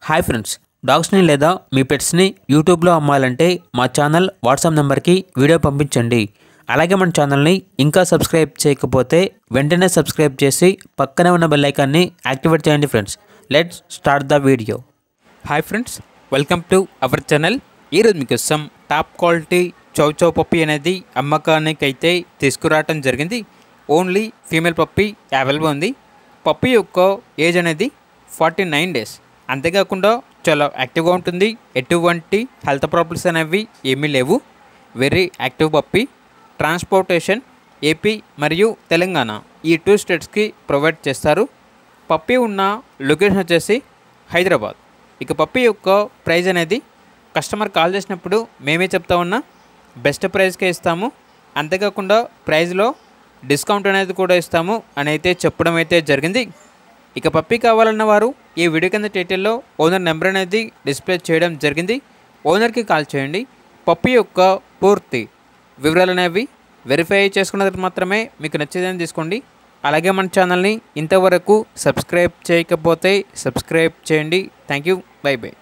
Hi friends, డాగ్స్ని లేదా మీ పెట్స్ని యూట్యూబ్లో అమ్మాలంటే మా ఛానల్ వాట్సాప్ నెంబర్కి వీడియో పంపించండి. అలాగే మన ఛానల్ని ఇంకా సబ్స్క్రైబ్ చేయకపోతే వెంటనే సబ్స్క్రైబ్ చేసి పక్కనే ఉన్న బెల్ ఐకాన్ని యాక్టివేట్ చేయండి. Friends, let's start the video. Hi friends, welcome to our channel. ఈరోజు మీకోసం టాప్ క్వాలిటీ చౌ చౌ పప్పీ అనేది అమ్మకానికి అయితే తీసుకురావటం జరిగింది. ఓన్లీ ఫీమేల్ పప్పీ అవైలబుల్ ఉంది. పప్పీ యొక్క ఏజ్ అనేది 49 డేస్. అంతేకాకుండా చాలా యాక్టివ్గా ఉంటుంది. ఎటువంటి హెల్త్ ప్రాబ్లమ్స్ అనేవి ఏమీ లేవు. Very active puppy. Transportation AP మరియు తెలంగాణ ఈ 2 స్టేట్స్కి ప్రొవైడ్ చేస్తారు. పప్పీ ఉన్న లొకేషన్ వచ్చేసి హైదరాబాద్. ఇక పప్పీ యొక్క ప్రైస్ అనేది కస్టమర్ కాల్ చేసినప్పుడు మేమే చెప్తా ఉన్నా బెస్ట్ ప్రైస్కే ఇస్తాము. అంతేకాకుండా ప్రైస్లో డిస్కౌంట్ అనేది కూడా ఇస్తాము అని అయితే చెప్పడం అయితే జరిగింది. ఇక పప్పీ కావాలన్న వారు ఈ వీడియో కింద టైటిల్లో ఓనర్ నెంబర్ అనేది డిస్ప్లే చేయడం జరిగింది. ఓనర్కి కాల్ చేయండి. పప్పీ యొక్క పూర్తి వివరాలు అనేవి వెరిఫై చేసుకున్న తర్వాత మాత్రమే మీకు నచ్చేదని తీసుకోండి. అలాగే మన ఛానల్ని ఇంతవరకు సబ్స్క్రైబ్ చేయకపోతే సబ్స్క్రైబ్ చేయండి. Thank you. By by.